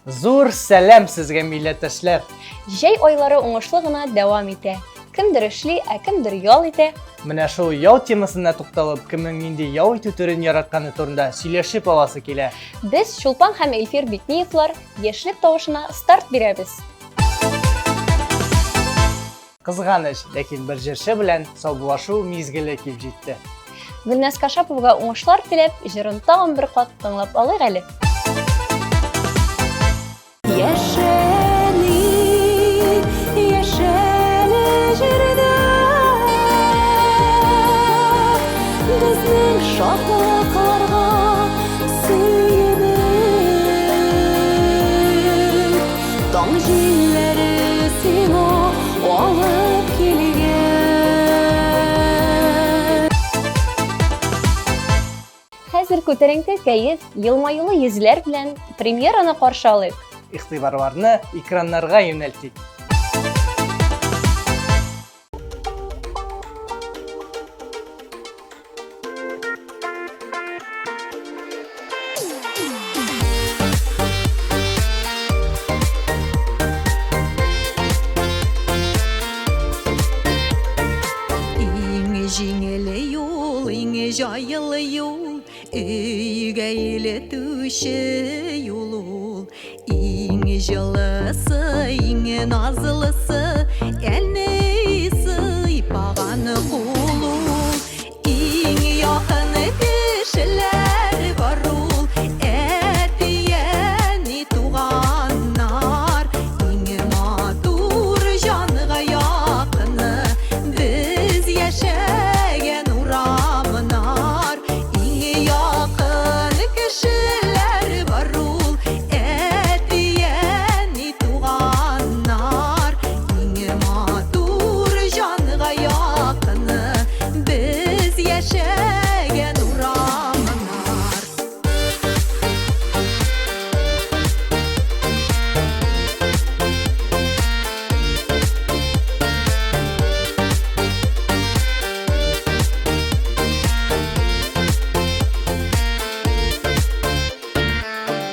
Зур сәлем сезгә милләттәшләр. Җәй айлары уңышлы гына дәвам итә. Кемдер эшли, ә кемдер ял итә. Менә шул яу темасына тукталып, кемнең нинди яу итү төрен яратканы турында сөйләшеп аласы килә. Без Чулпан һәм Эльфир Битниевлар яшьлек тавышына старт бирәбез. Кызганыч, ләкин бер җырчы белән саубуллашу мизгеле килеп җитте. Гөлназ Кашаповга уңышлар теләп, җырын тагын бер кат тыңлап алыйк әле. Хәзер күтәренке кәеф, елмаюлы йөзләр белән премьераны каршы алыйк. Игътибарларны экраннарга юнәлтик. Жиңеле юл, иңе жайылы юл, өйгә илетүче юл ул. Иңе җылысы, иңе назлысы, әлне сыйпаганы кул ул. Иң якын кешеләр бар ул, әтияне туганнар. Иң матур җанга якыны без яшәгән урамнар. Иң якын кешеләр бар ул, әтияне туганнар. Иң матур җанга якыны без яшәгән урамнар.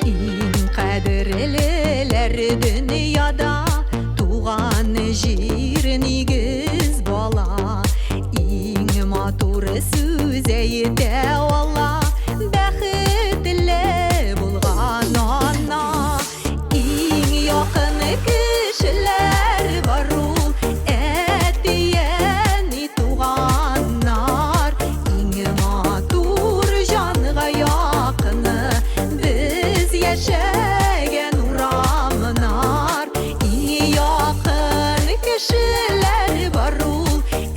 Иң кадерлеләр дөньяда туган җир нигез бала. Иң матур сүз әйтә ала, бәхетле булган ана. Иң якын кешеләр бар ул, әтияне туганнар. Иң матур җанга якыны без яшәгән урамнар. Иң якын кешеләр бар ул,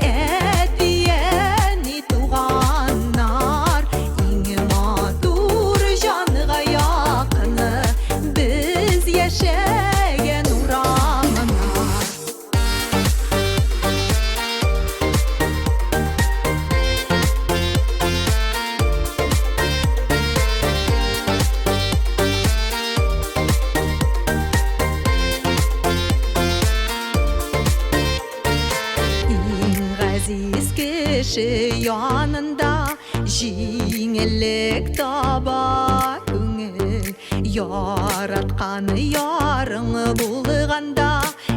әтияне туганнар. Иң матур җанга якыны без яшәгән урамнар. Иң газиз кеше янында җиңеллек таба күңел. Яраткан ярың булганда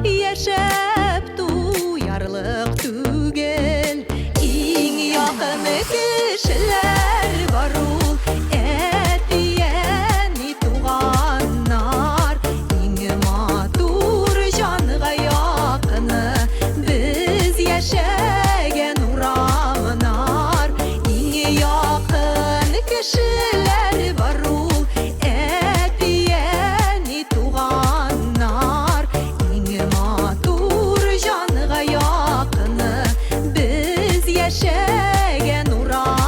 яшәп туярлык түгел. Иң якын кешеләр бар ул, әтияне туганнар. Иң матур җанга якыны без яшәгән урамнар. Иң якын кешеләр бар ул, әтияне туганнар. Иң матур җанга якыны без яшәгән урамнар.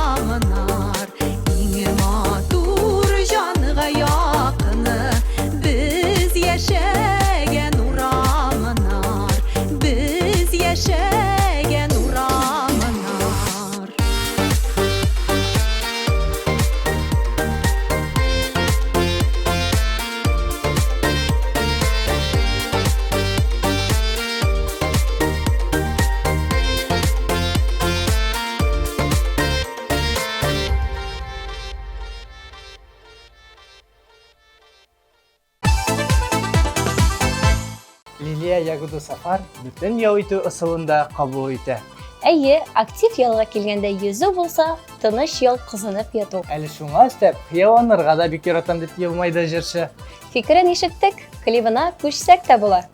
Лилия Ягуду Сафар бүтін яу итү ысылында кабул итә. Әйе, актив ялга килгәндә йөзү булса, тыныч ял кызынып яту. Әле шуңа өстәп, хыялланырга да бик яратам дип елмайды җырчы. Фикерен ишеттек, клибына күчсәк тә була.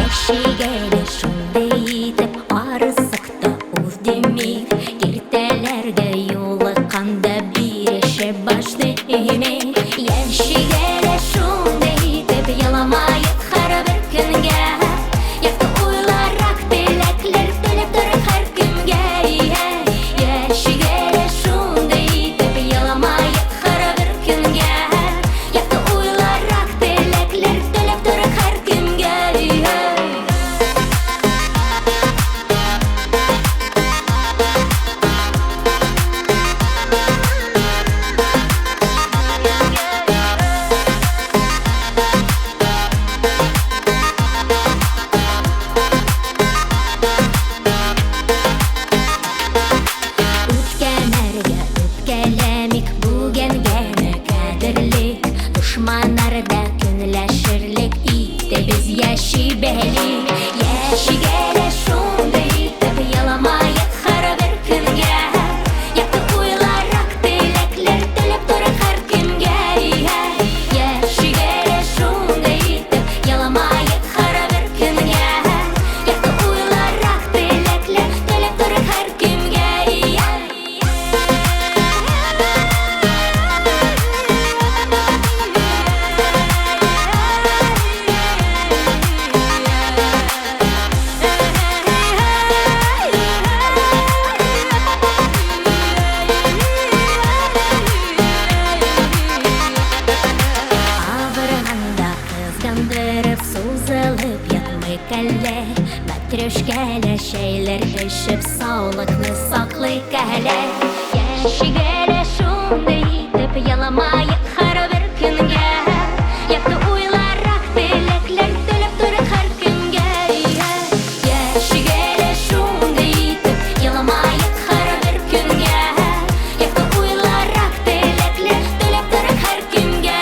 Яшигәле шундый итеп арысыкта уз демик Киртәләргә юлыкканда бирешеп башлый имек Яшигәле шундый итеп яламаеп һәрбер көнгә Якты уйларак теләкләр теләп торыр һәр кемгә Яшигәле шундый итеп яламаеп һәрбер көнгә Якты уйларак теләкләр теләп торыр һәр кемгә Үткәнәргә үпкәләмик бүгенгәне кадерлик Душманнарда көнләшерлек итебез яши бәлик Яшигәле шундый итеп яламаеп һәрбер көнгә Якты уйларак теләкләр теләп торыр һәр кемгә Яшигәле шундый итеп яламаеп һәрбер көнгә Якты уйларак теләкләр теләп торыр һәр кемгә Авырганда кызгандырып сузылып ятмыйк әллә Мәтрүшкәле шәйләр эчеп саулыкны саклыйк әллә Яшигәле шундый итеп яламаеп һәрбер көнгә Якты уйларак теләкләр теләп торыр һәр кемгә Яшигәле шундый итеп яламаеп һәрбер көнгә Якты уйларак теләкләр теләп торыр һәр кемгә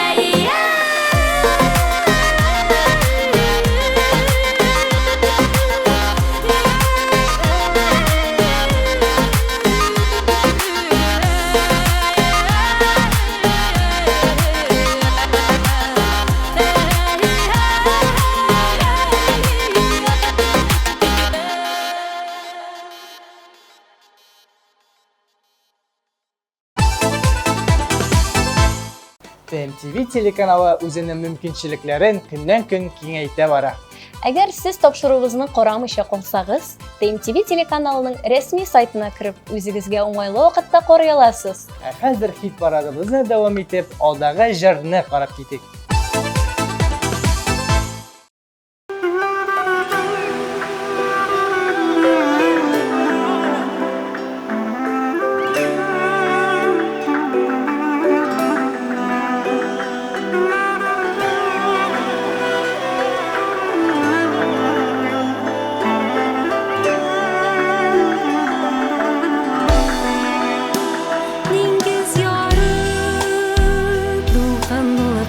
TMTV телеканалы үзенең мөмкинчелекләрен көннән-көн киңәйтә бара. Әгәр сез тапшыруыгызны карамыйча калсагыз, TMTV телеканалының рәсми сайтына кереп, үзегезгә уңайлы вакытта карый аласыз. Ә хәзер хит парадыбызны дәвам итеп, алдагы җырны карап китик. Диңгез яры дулкынлы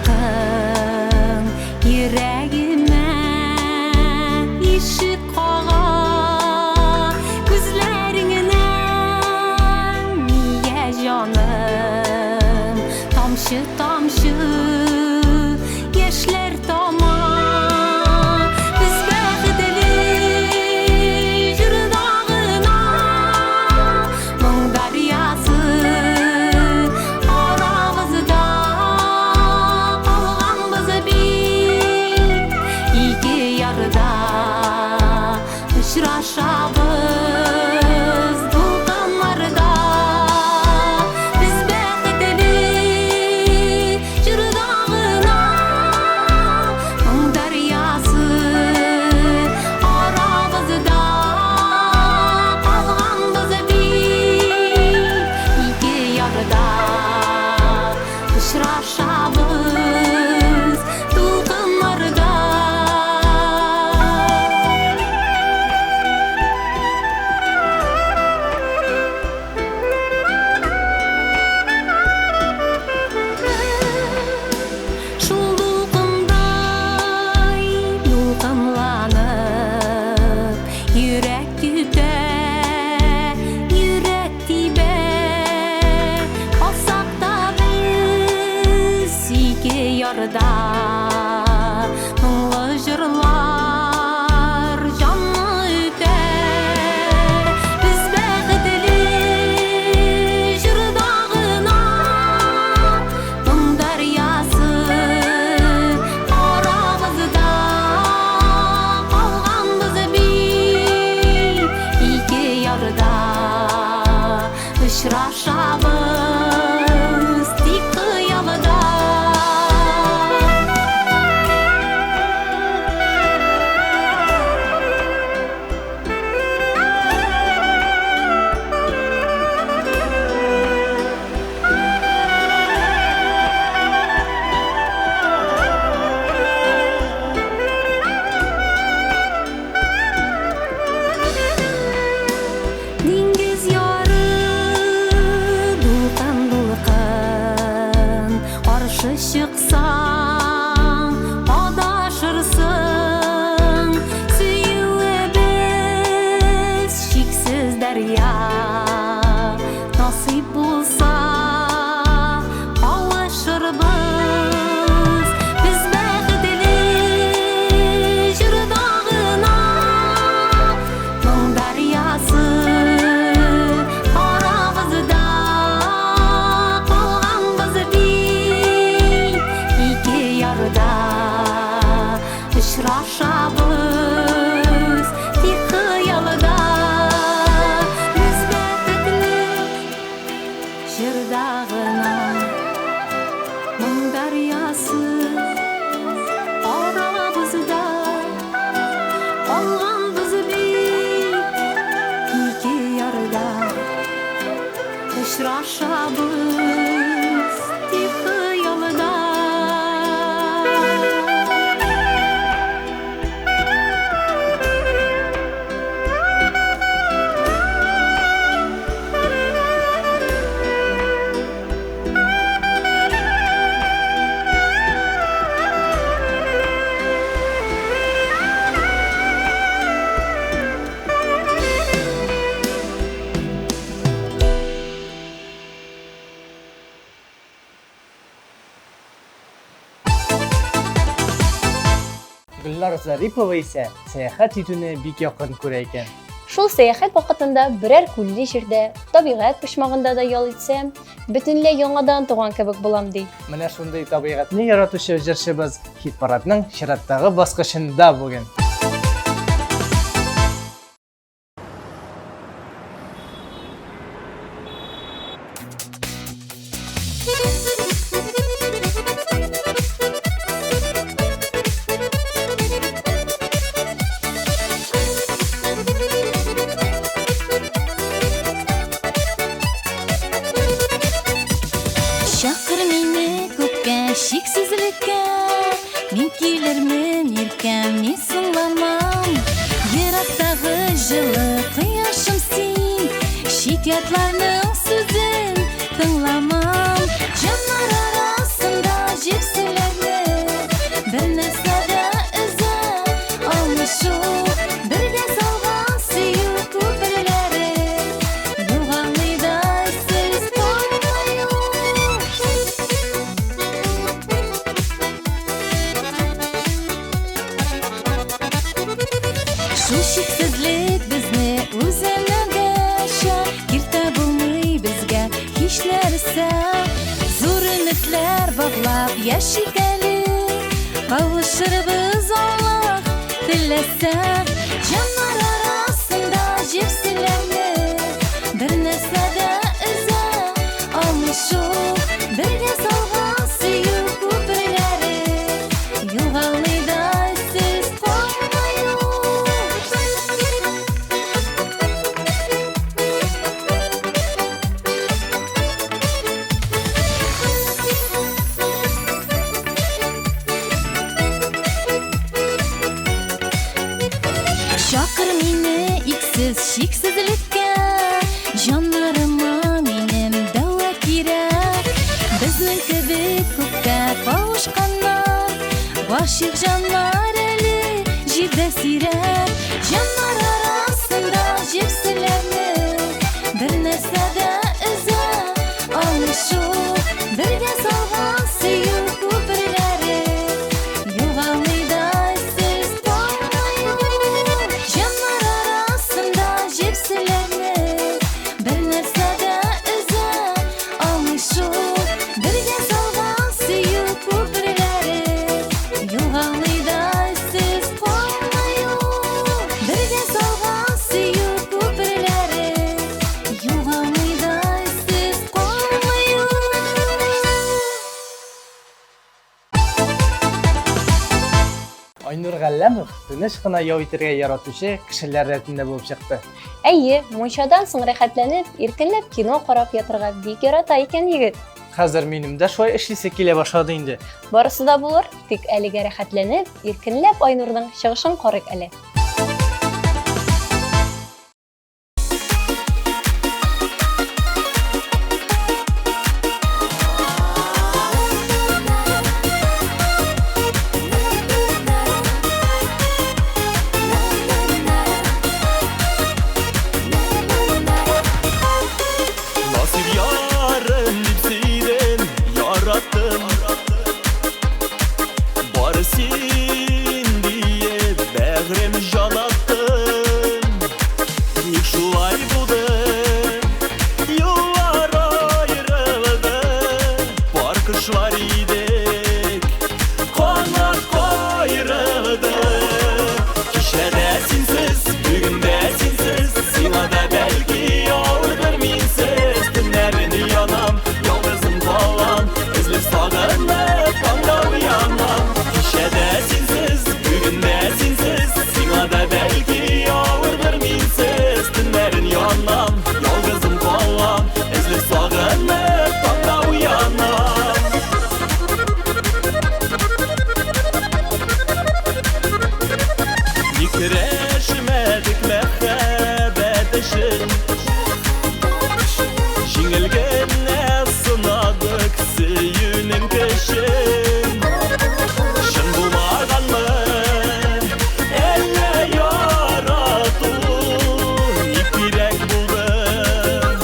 Очрашабыз тик хыялда. Без бәхетле җырда гына, моң дарьясы арабызда. Калганбыз бит ике ярда. Очрашабыз тик хыялда. Гөлнар Зарипова исә сәяхәт итүне бик якын күрә икән. Шул сәяхәт вакытында берәр күлле җирдә, табигать почмагында да ял итсәм, бөтенләй яңадан туган кебек булам ди. Менә шундый табигатьне яратучы җырчыбыз хит-парадның чираттагы баскычында бүген. Чакыр мине күккә, шиксезлеккә, мин килермен иркәм, мин соңламам. Ерактагы җылы кояшым син, шикәтләрнең сүзен тыңламам. Җаннар арасында җепселәрне, бер нәрсә дә өзә алмышу. Бергә салган сөю күперләре, югалмыйдай сез калмаю. Шул шиксезлек безне үзәнәгәчә, киртә булмый безгә һич нәрсә. Зур өметләр баглап яшик әле, кавышырбыз Аллаһ теләсә. Җаннар арасында җепселәрне, бер нәрсә дә өзә алмышу. Бергә салган сөю күперләре, югалмыйдай сез калмаю. Чакыр мине иксез шиксезлеккә, җаннарыма минем дәва кирәк. Безнең кебек күккә кавышканнар, гашыйк җаннар әле җирдә сирәк. Җаннар арасында җепселәрне, бер нәрсә дә өзә алмышу. Бергә салган сөю күперләре, югалмыйдай сез калмаю. Җаннар арасында җепселәрне, бер нәрсә дә өзә алмышу. Бергә салган сөю күперләре, югалмыйдай сез калмаю. Бергә салган сөю күперләре, югалмыйдай сез калмаю. Айнур Галләмов тыныч кына ял итәргә яратучы кешеләр рәтендә булып чыкты. Әйе, мунчадан соң рәхәтләнеп, иркенләп кино карап ятырга бик ярата икән егет. Хәзер минем дә шулай эшлисе килә башлады инде. Барысы да булыр, тик әлегә рәхәтләнеп, иркенләп Айнурның чыгышын карыйк әле. Nasip yarın dipsiden yarattım, barısın diye bäğrem can attım. Ник şulay buldu, yollar ayrıldı, barkışlar idek, kanat ayrıldı. Kireşmedik mehabbet için Жеңілгенне sınadık süyünün peşin Şın bulmağanmı elle yaratun İpirek buldum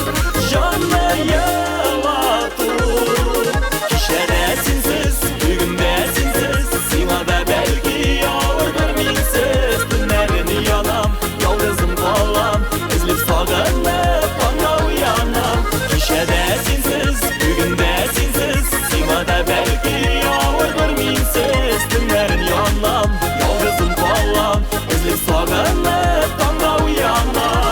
canlı yalatun Kişede sinsiz, bugünde sinsiz Sima da belki yağırdır minsiz Tünlerini yanam, yalnızım kalam Ezilip sağınıp bana uyanam Kişede sinsiz, bugünde sinsiz Sima da belki yağırdır minsiz Tünlerini yanam, yalnızım kalam Ezilip sağınıp bana uyanam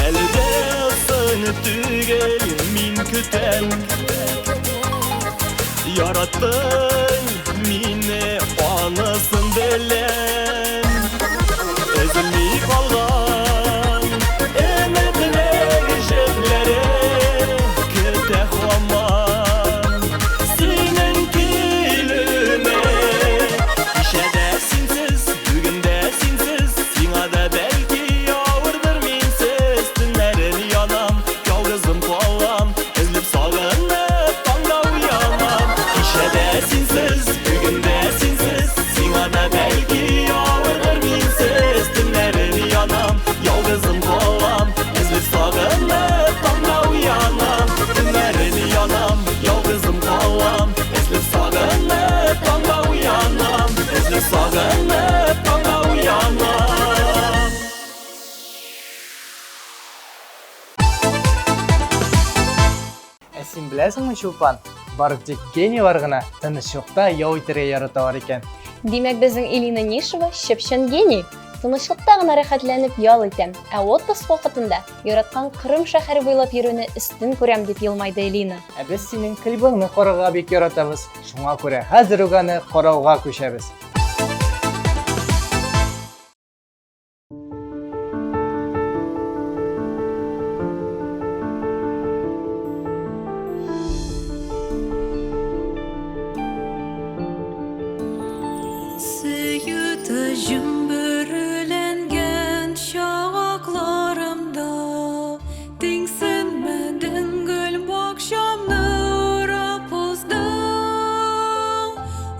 Elde sığınıp tügel min küten Yarattın mini anasın bilen Ezilmi kalgan emedine işetlere Küte haman senin kilüne İşede sinsiz, bugünde sinsiz Sina da belki yağırdır minsiz Tünlerini yanam, yalnızım kalam Ezilip sağınıp bana uyanam İşede sinsiz, bugünde sinsiz Sina da belki yağırdır minsiz Tünlerini yanam, yalnızım kalam Ezilip sağınıp bana uyanam Tünlerini yanam, yalnızım kalam Ezilip sağınıp bana uyanam Ezilip sağınıp bana uyanam Сен білесіңмі, Шолпан? Барып тек гений бар ғана тыныштықта яу иттерге ярата бар екен. Димәк, безнең Элина Нишева чепчән гений. Тынычлыкта гына рәхәтләнеп ял итәм, ә отпуск вакытында яраткан Кырым шәһәре буйлап йөрүне өстен күрәм дип елмайды Элина. Без синең клибыңны карарга бик яратабыз. Шуңа күрә хәзер үк аны карауга күчәбез. Сөйüті жүмбірленген шағақларымда Теңсінмәдің гүл бақшамны ұрап ұздың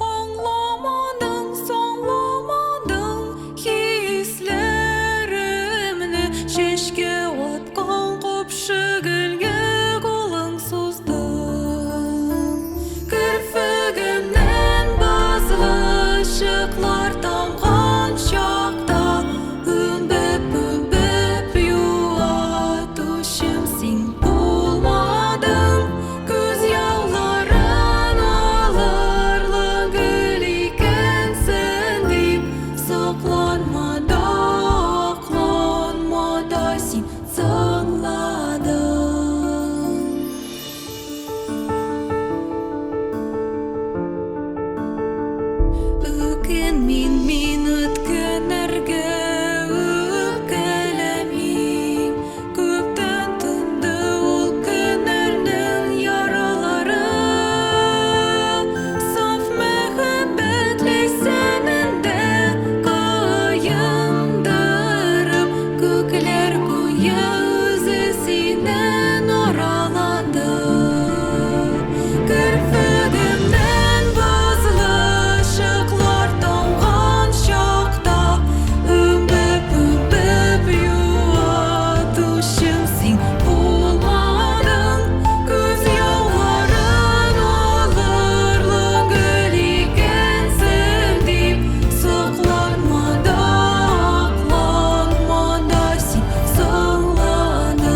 Оңламадың, соңламадың хислерімні Шешке отқан қопшы гүлге қолың создың Кірпігімнен базылы ışıklar tamған şaqta Ümbüp yuatuşum sen bulmadın Göz yağların alırlı gül ikensin deyip Saklanmada, aklanmada sen sığladın Өкен мен өткенерге өпкелемейм Көптен тұнды ол көнердің яралары Саф мәхәббәтле сәнендә қайындырып Көкләр көя өзі синен аралады Кірпігімнен базлы ışıklar tamған şaqta Ümbüp yuatuşum sen bulmadın Göz yağların alırlı gül ikensin deyip Saklanmada, aklanmada sen sığladın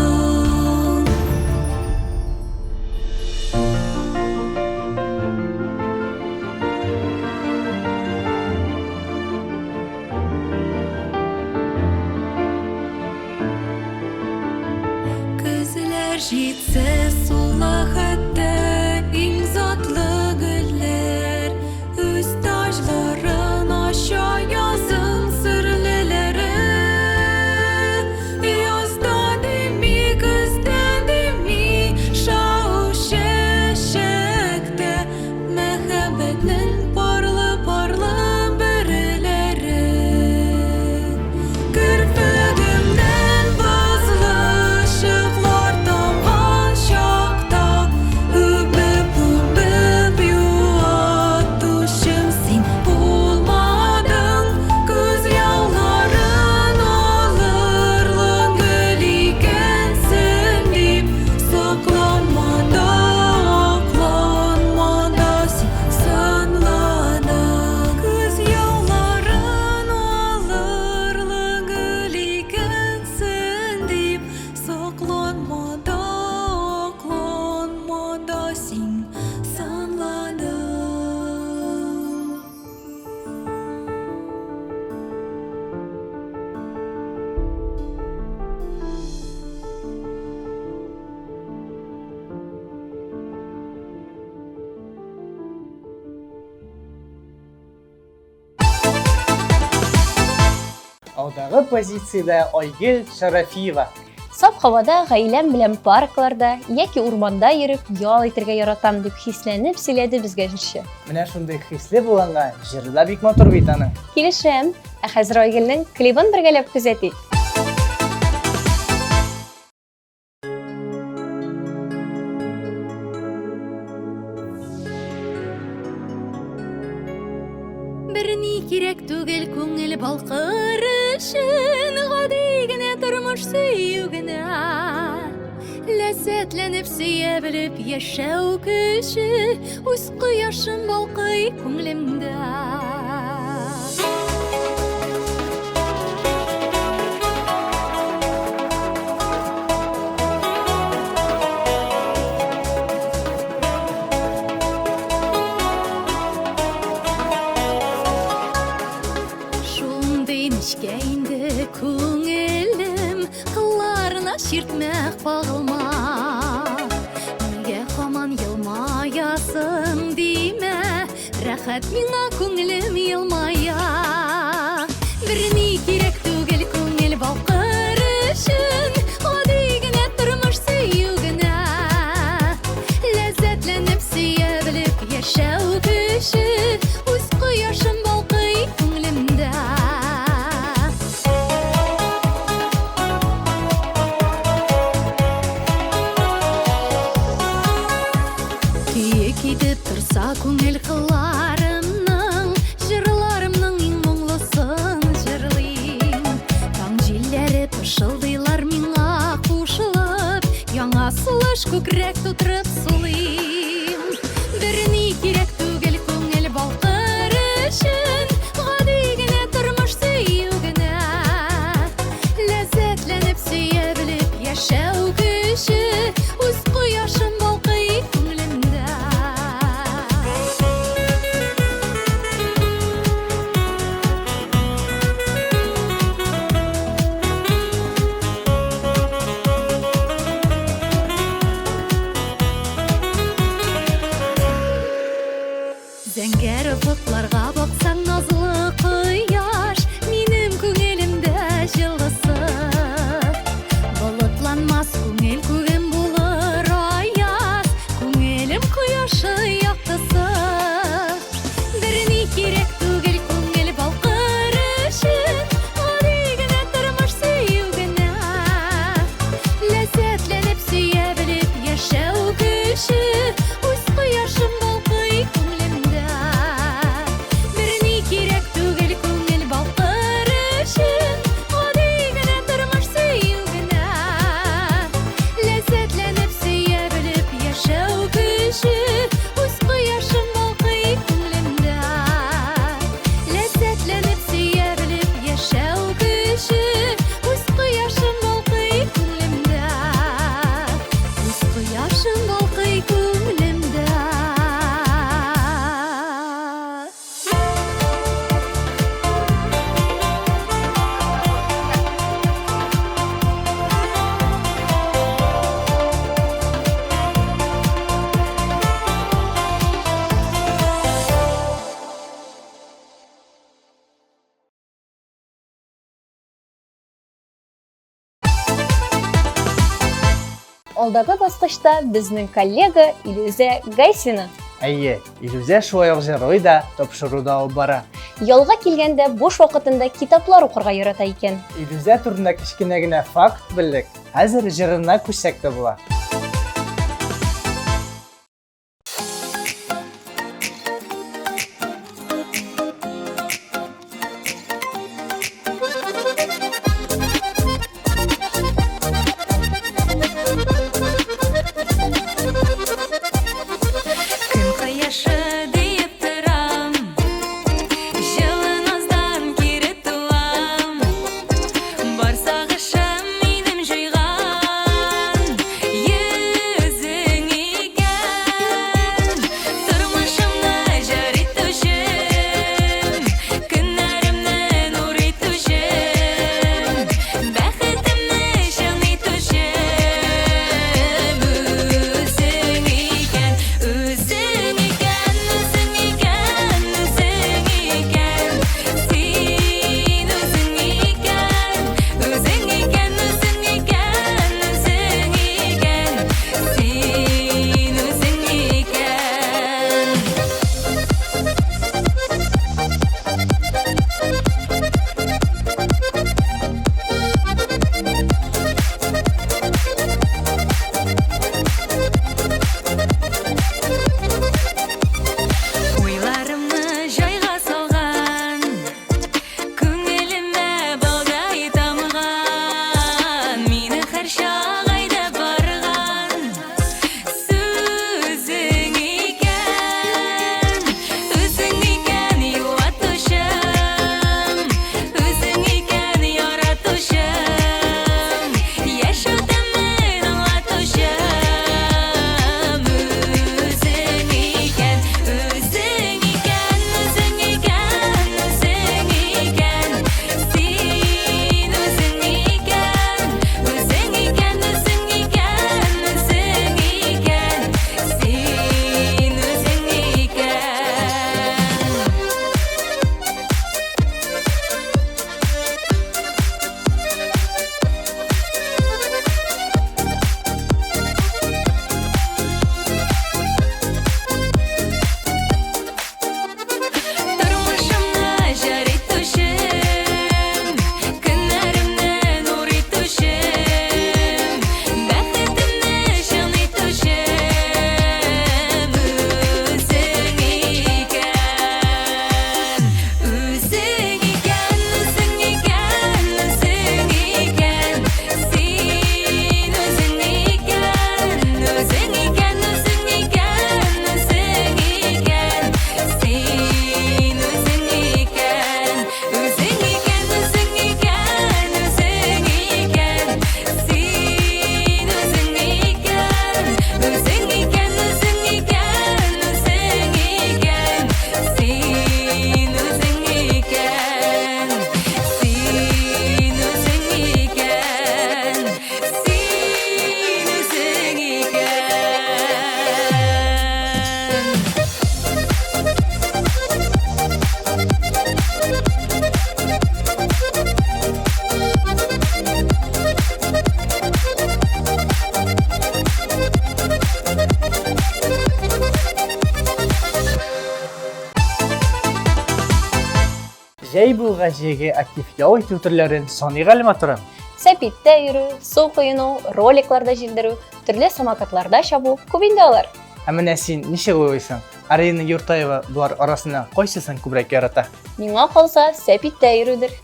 Көзләр җитсә сулы хәтта иң затлы гөлләр Үз таҗларын аша язым серлеләре Язда дим Алдагы позициядә Айгөл Шарафиева. Саф һавада гаиләм белән паркларда яки урманда йөреп ял итәргә яратам дип хисләнеп сөйләде безгә җырчы. Менә шундый хисле булганга, җыры да бик матур бит аның. Килешәм, ә хәзер Айгөлнең клибын бергәләп күзәтик. Берни кирәк түгел күңел балкыр өчен, гади генә тормыш сөю генә. Ләззәтләнеп сөя белеп яшәү көче, үз кояшым балкый күңелемдә. Нечкә инде күңелем, кылларына чиртмәк багылма. Нигә һаман елмаясың димә, рәхәт миңа күңелем елмая. Берни кирәк түгел күңел балкыр өчен, гади генә тормыш сөю генә. Ләззәтләнеп сөя белеп яшәү көче, үз кояшым балкый күңелемдә. Китеп торса күңел кылларымның, җырларымның иң моңлысын җырлыйм. Таң җилләре пышылдыйлар миңа кушылып, яңа сулыш күкрәк тутырып сулыйм. Берни кирәк түгел күңел балкыр өчен, гади генә тормыш сөю генә. Ләззәтләнеп сөя белеп яшәү көче, үз кояшым балкый күңелемдә. Зәңгәр офыкларга баксаң назлы кояш, минем күңелемдә җылысы. Болытланмас күңел күгем булыр аяз, күңелем кояшы яктысы. Берни кирәк түгел күңел балкыр өчен, гади генә тормыш сөю генә. Ләззәтләнеп сөя белеп яшәү көче, үз кояшым балкый күңелемдә. Берни кирәк түгел күңел балкыр өчен, гади генә тормыш сөю генә. Ләззәтләнеп сөя белеп яшәү көче, үз кояшым балкый күңелемдә. Ләззәтләнеп сөя белеп яшәү көче, үз кояшым балкый күңелемдә. Үз кояшым балкый күңелемдә. Алдагы баскычта безнең коллега Илүзә Гайсина. Әйе, Илүзә шулай ук җырлый да, тапшыруда алып бара. Ялга килгәндә буш вакытында китаплар укырга ярата икән. Илүзә турында кичкенә генә факт белдек. Хәзер җырына күчсәк тә була. Көн кояшы диеп торам, җылыназдан кире туам. Бар сагышым минем җыйган, Жәй булга җәйге актив ял итү төрләрен саный галиматырым. Сәпиттә йөрү, су коену, роликларда җилдерү, төрле самокатларда чабу күп инде алар. Ә менә син ничек уйлыйсың? Арина Юртаева булар арасында кайсысын күбрәк ярата? Миңа калса, сәпиттә йөрүдер.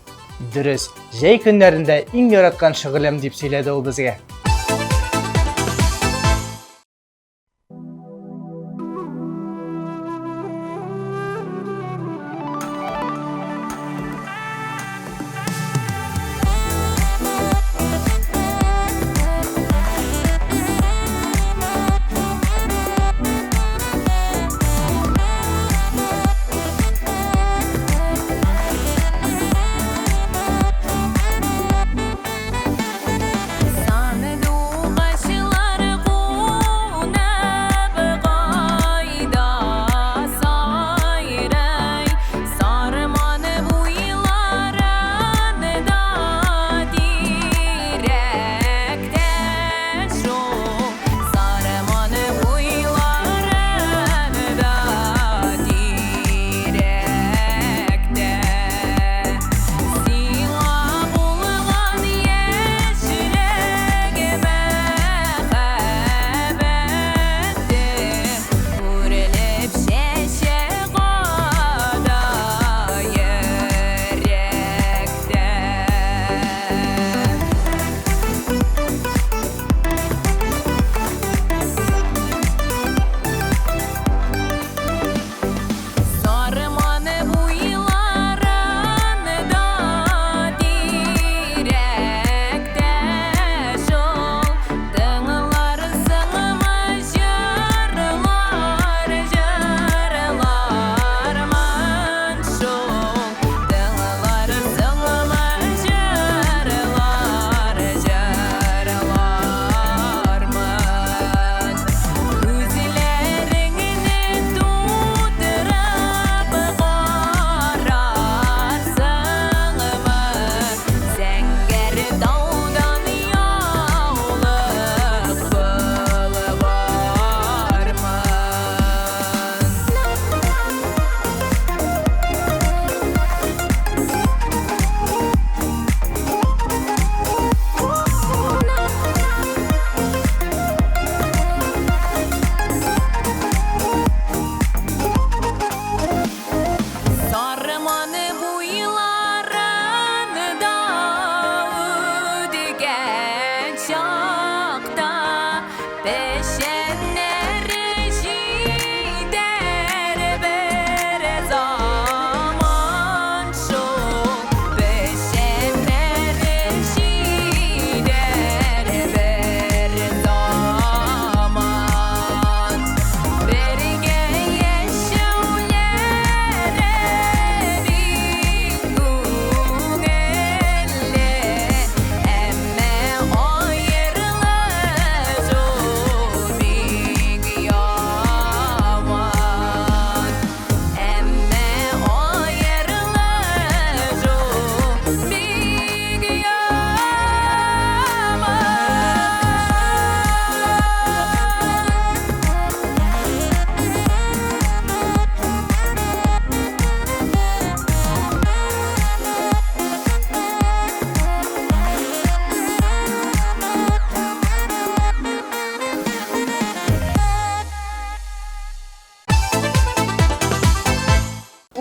Дөрес, җәй көннәрендә иң яраткан шөгылем дип сөйләде ул безгә.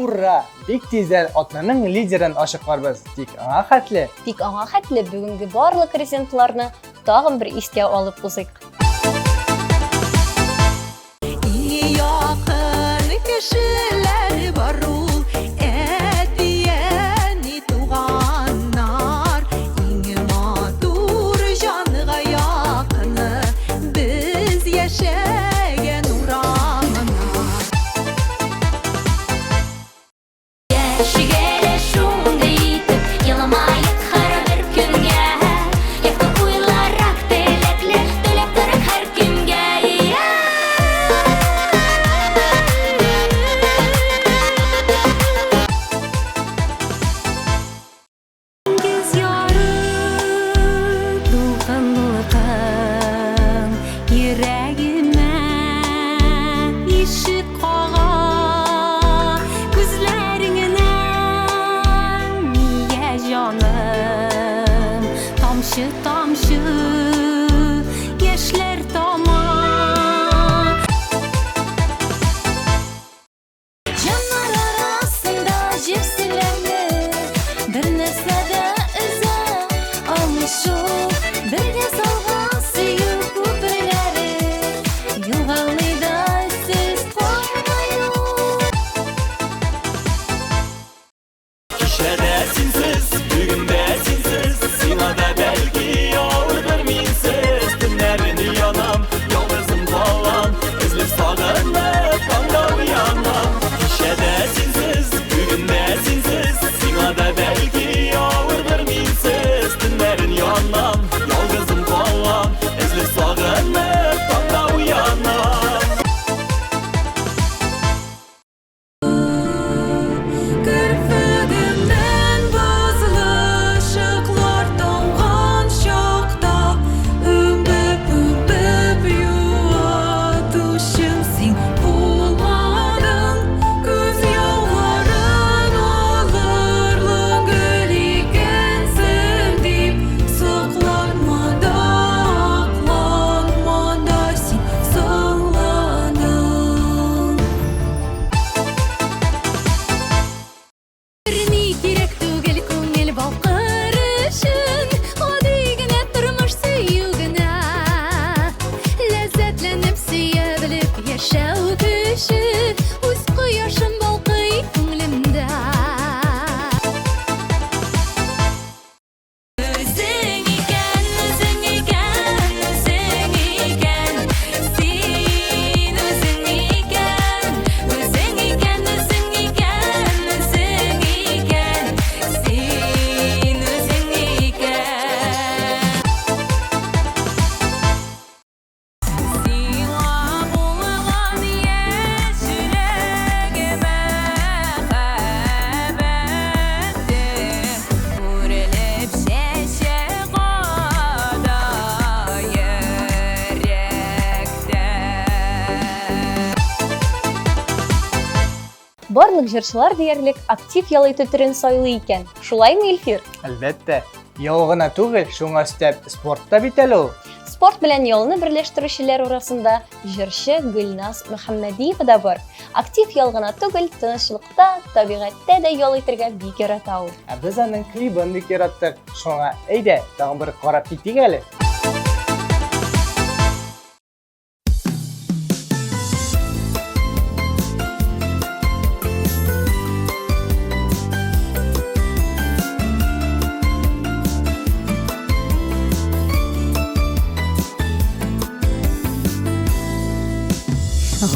Ура! Бик тиздән атнаның лидерын ашыкларбыз. Тик аңа хәтле. Тик аңа хәтле бүгенге барлык резентларны тагын бер искә алып узыйк. Якын кешеләр бар ул, әтияне туганнар, иң матур җанга якыны без яшәгән урамнар. Яшигеле шундый итеп, еламаеп һәр көнгә, якты уйларак теләкләр теләп торып һәр көнгә. тамчы яшьләр тама. Җаннар арасында җирселәрне бер нәрсә дә өзә алмый шул. Бергә салган сөю күперләре югалмый да сез калмаю. Кичәдә синсез, бүгендә синсез, сиңа да бәлки авырдыр минсез. Төннәрен янам, ялгызым калам, эзләп сагынып таңда уянам. Кичәдә синсез, бүгендә синсез, сиңа да бәлки авырдыр минсез. Төннәрен янам, ялгызым калам, эзләп сагынып таңда уянам. Керфегемнән бозлы шыклар тамган чакта үбеп юатучым син булмадың. Күз яуларын алырлык гөл икәнсең дип сокланмада, акланмада син соңладың. Ни кирәк түгел күңел балкыр өчен, гади генә тормыш сөю генә. Ләззәтләнеп сөя белеп яшәү көче, үз кояшым балкый күңлемдә. Үзең икән, үзең икән, үзең икән, син үзең икән, үзең икән, үзең икән, үзең икән, син үзең икән. Сиңа булган яшьлегемә мәхәббәтте үрелеп чәчәк ада йөрәктә. Барлык җырчылар диярлек актив ял итү төрен сайлый икән. Шулаймы, Илфир? Әлбәттә, ял гына түгел, шуңа өстәп спортта бит әле ул. Спорт белән ялны берләштерүчеләр арасында җырчы Гөлназ Мөхәммәдиева да бар. Актив ял гына түгел, тынычлыкта, табигатьтә дә ял итәргә бик ярата ул. Ә без аның клибын бик яраттык. Шуңа әйдә, тагын бер карап китик әле.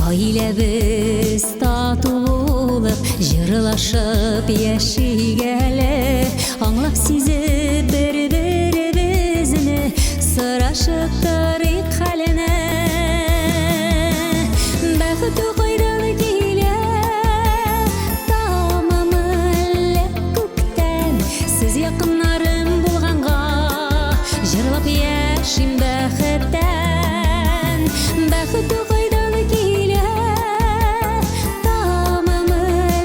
Гаиләбез тату булып, җырлашып яшигәле, аңлап сизеп бер-беребезне, сорашып торыйк хәленә. Бәхет кайдан килә, тамамы әллә күктән, сез якыннарым булганга, җырлап яшим бәхеттән. Бәхет кайдан килә, тамамы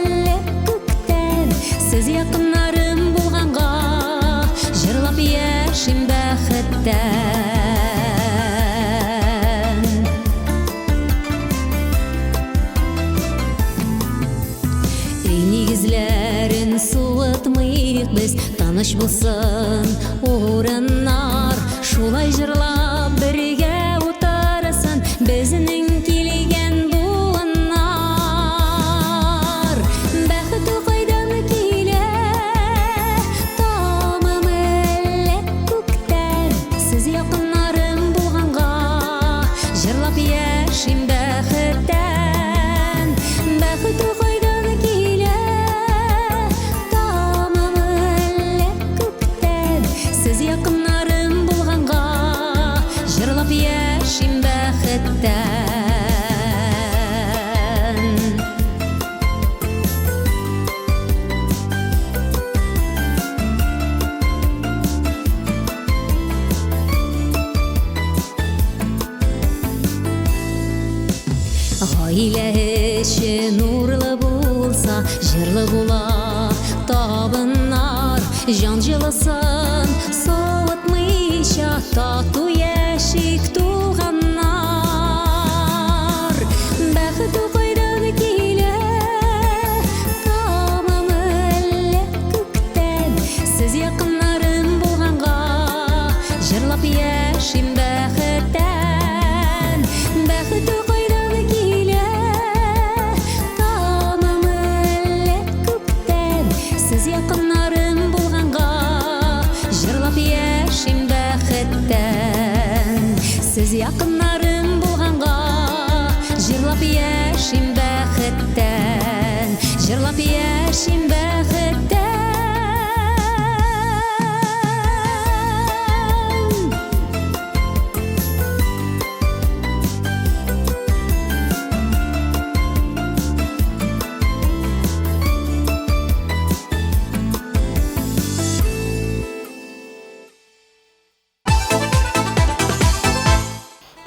әллә күктән, сез якыннарым булганга, җырлап яшим бәхеттән. Эй нигезләрен суытмыйк без, таныш булсын урыннар, шулай җырлап бергә утырсын безнең килгән буыннар. Бәхет кайдан килә, тамамы әллә күктән, сез якыннарым булганга, җырлап яшим бәхеттән. Бәхет кайдан килә, тамамы әллә күктән, сез якыннарым булганга, җырлап яшим бәхеттән. Гаилә эше нурлы булса, җырлы була табыннар, җан җылысын суытмый Ниша тату яшик туғаннар Бәхті қойдан келе Тамамы әлі көктен Сіз яқынларым болғанға Жырлап яшим бәхіттен Бәхті қойдан келе Тамамы әлі көктен Сіз яқынларым болғанға Жырлап яшим бәхіттен Сіз яқынларым болғанға Жырлап яшим бәхіттен Жырлап яшим бәхіттен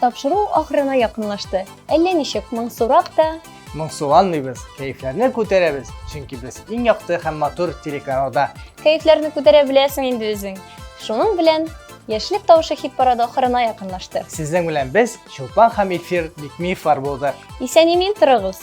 Тапшыру ахырына якынлашты. Әллә ничек моңсурак та, Моңсуланмыйбыз, кәйфләрне күтәрәбез, чөнки без иң якты һәм матур телеканалда. кәйфләрне күтәрә беләсең инде үзең. Шуның белән Яшьлек тавышы хит-парады ахырына якынлашты. Сезнең белән без Чулпан һәм Эфир Бикмиевлар булдык. Исән-имин торыгыз.